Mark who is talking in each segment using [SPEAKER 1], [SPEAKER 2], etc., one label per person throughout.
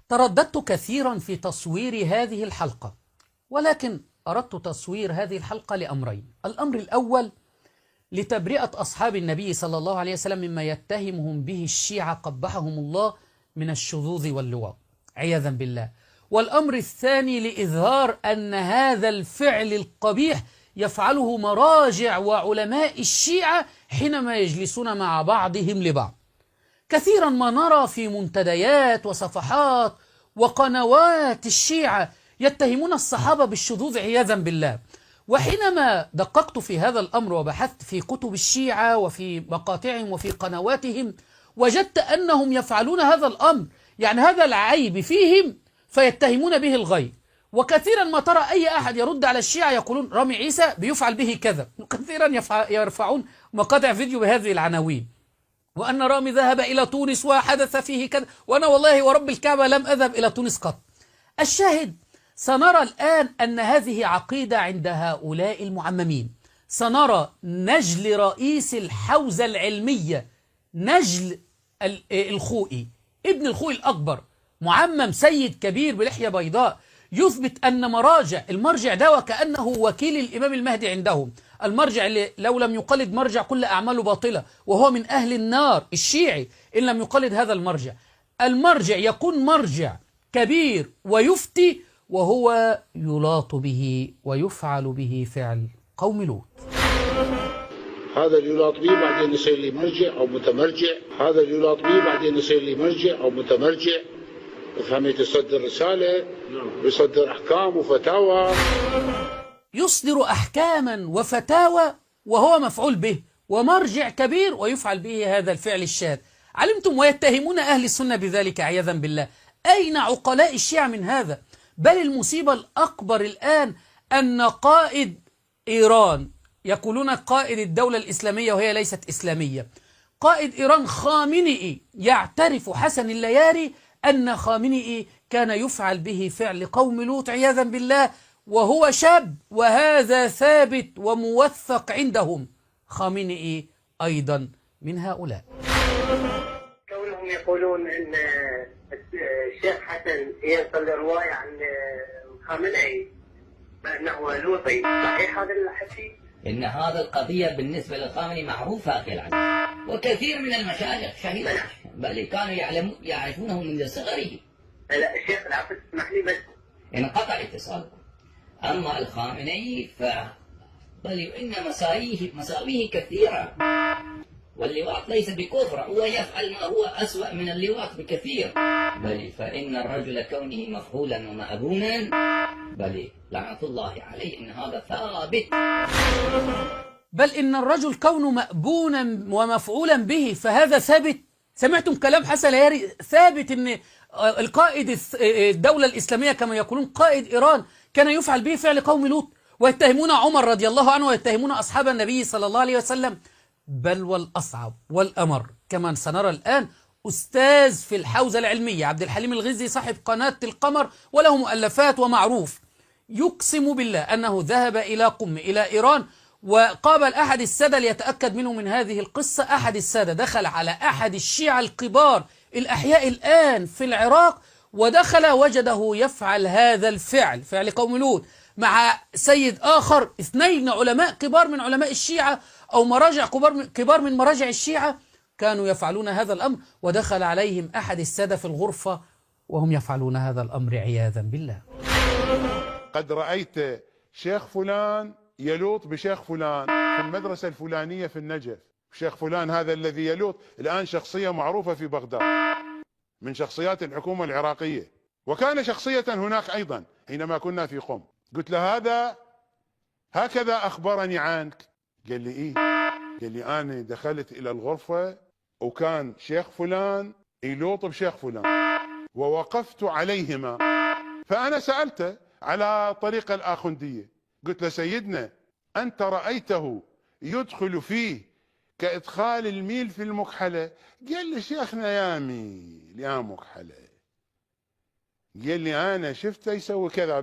[SPEAKER 1] ترددت كثيرا في تصوير هذه الحلقة، ولكن أردت تصوير هذه الحلقة لأمرين. الأمر الأول لتبرئة أصحاب النبي صلى الله عليه وسلم مما يتهمهم به الشيعة قبحهم الله من الشذوذ واللواط عياذا بالله. والأمر الثاني لإظهار أن هذا الفعل القبيح يفعله مراجع وعلماء الشيعة حينما يجلسون مع بعضهم لبعض. كثيرا ما نرى في منتديات وصفحات وقنوات الشيعة يتهمون الصحابة بالشذوذ عياذا بالله. وحينما دققت في هذا الأمر وبحثت في كتب الشيعة وفي مقاطعهم وفي قنواتهم وجدت أنهم يفعلون هذا الأمر، يعني هذا العيب فيهم فيتهمون به الغير. وكثيرا ما ترى أي أحد يرد على الشيعة يقولون رامي عيسى بيفعل به كذا، وكثيرا يرفعون مقاطع فيديو بهذه العناوين، وأن رامي ذهب إلى تونس وحدث فيه كذا، وأنا والله ورب الكعبة لم أذهب إلى تونس قط. الشاهد سنرى الآن أن هذه عقيدة عند هؤلاء المعممين. سنرى نجل رئيس الحوزة العلمية، نجل الخوئي ابن الخوئي الأكبر، معمم سيد كبير بلحية بيضاء، يثبت أن المرجع ده وكأنه وكيل الإمام المهدي عندهم، المرجع اللي لو لم يقلد مرجع كل أعماله باطلة، وهو من أهل النار الشيعي إن لم يقلد هذا المرجع يكون مرجع كبير ويفتي وهو يلاط به ويفعل به فعل قوم لوط.
[SPEAKER 2] هذا اللي يلاط به بعدين يصير لي مرجع أو متمرجع، هذا اللي يلاط به بعدين يصير لي مرجع أو متمرجع. فهمت؟ يصدر رسالة ويصدر أحكام وفتاوى،
[SPEAKER 1] يصدر أحكاما وفتاوى وهو مفعول به، ومرجع كبير ويفعل به هذا الفعل الشاذ. علمتم؟ ويتهمون أهل السنة بذلك عياذا بالله. أين عقلاء الشيعة من هذا؟ بل المصيبة الأكبر الآن أن قائد إيران، يقولون قائد الدولة الإسلامية وهي ليست إسلامية، قائد إيران خامنئي يعترف حسن اللياري أن خامنئي كان يفعل به فعل قوم لوط عياذا بالله وهو شاب، وهذا ثابت وموثق عندهم. خامنئي أيضا من هؤلاء.
[SPEAKER 3] كونهم يقولون أن الشيخ حسن ينقل رواية عن خامنئي بأنه لوطي، صحيح هذا الحكي؟
[SPEAKER 4] إن هذا القضية بالنسبة للخامنئي معروفة أخي العزيز، وكثير من المشايخ شهيدة بل كانوا يعرفونه منذ صغره.
[SPEAKER 3] لا الشيخ العفو اسمح لي بس
[SPEAKER 4] انقطع اتصالكم. أما الخامنئي بل إن مساويه كثيرة، واللواط ليس بكفر، هو يفعل ما هو أسوأ من اللواط بكثير. بل فإن الرجل كونه مفعولا ومأبونا بل لعنة الله عليه إن هذا ثابت.
[SPEAKER 1] بل إن الرجل كونه مأبونا ومفعولا به فهذا ثابت. سمعتم كلام حسن اللياري؟ ثابت إن القائد الدولة الإسلامية كما يقولون قائد إيران كان يفعل به فعل قوم لوط، ويتهمون عمر رضي الله عنه ويتهمون أصحاب النبي صلى الله عليه وسلم. بل والأصعب والأمر كما سنرى الآن أستاذ في الحوزة العلمية عبد الحليم الغزي صاحب قناة القمر وله مؤلفات ومعروف، يقسم بالله أنه ذهب إلى قم إلى إيران وقابل أحد السادة ليتأكد منه من هذه القصة. أحد السادة دخل على أحد الشيعة الكبار الأحياء الآن في العراق ودخل وجده يفعل هذا الفعل، فعل قوم لوط، مع سيد آخر، اثنين علماء كبار من علماء الشيعة أو مراجع كبار من مراجع الشيعة كانوا يفعلون هذا الأمر، ودخل عليهم أحد السادة في الغرفة وهم يفعلون هذا الأمر عياذا بالله.
[SPEAKER 5] قد رأيت شيخ فلان يلوط بشيخ فلان في المدرسة الفلانية في النجف. شيخ فلان هذا الذي يلوط الآن شخصية معروفة في بغداد من شخصيات الحكومة العراقية، وكان شخصية هناك أيضا حينما كنا في قم. قلت له هكذا أخبرني عنك. قال لي إيه؟ قال لي أنا دخلت إلى الغرفة وكان شيخ فلان يلوط بشيخ فلان ووقفت عليهما، فأنا سألته على طريقة الآخوندية، قلت له سيدنا أنت رأيته يدخل فيه كإدخال الميل في المكحلة؟ قال لي شيخنا يا ميل يا مكحلة. قال لي أنا شفته يسوي كذا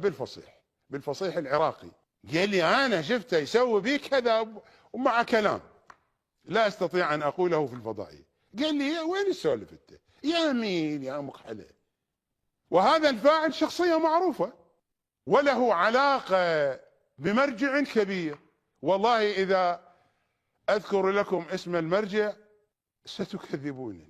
[SPEAKER 5] بالفصيح العراقي. قال لي أنا شفته يسوي بي كذا ومع كلام لا أستطيع أن أقوله في الفضائية. قال لي يا وين السولف أنت يا مين يا مكحلة. وهذا الفاعل شخصية معروفة وله علاقة بمرجع كبير. والله إذا أذكر لكم اسم المرجع ستكذبونني.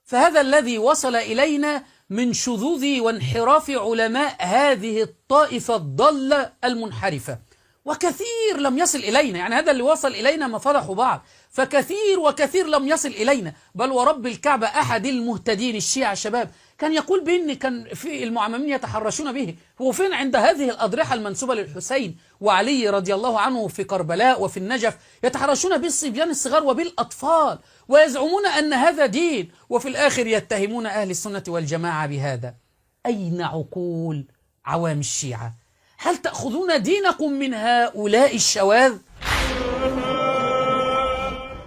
[SPEAKER 1] فهذا الذي وصل إلينا من شذوذ وانحراف علماء هذه الطائفة الضالة المنحرفة، وكثير لم يصل إلينا. يعني هذا اللي وصل إلينا ما فضحوا بعض، فكثير وكثير لم يصل إلينا. بل ورب الكعبة أحد المهتدين الشيعة الشباب كان يقول بأن كان في المعممين يتحرشون به. هو فين عند هذه الأضرحة المنسوبة للحسين وعلي رضي الله عنه في كربلاء وفي النجف يتحرشون بالصبيان الصغار وبالأطفال ويزعمون أن هذا دين، وفي الآخر يتهمون أهل السنة والجماعة بهذا. أين عقول عوام الشيعة؟ هل تأخذون دينكم من هؤلاء الشواذ؟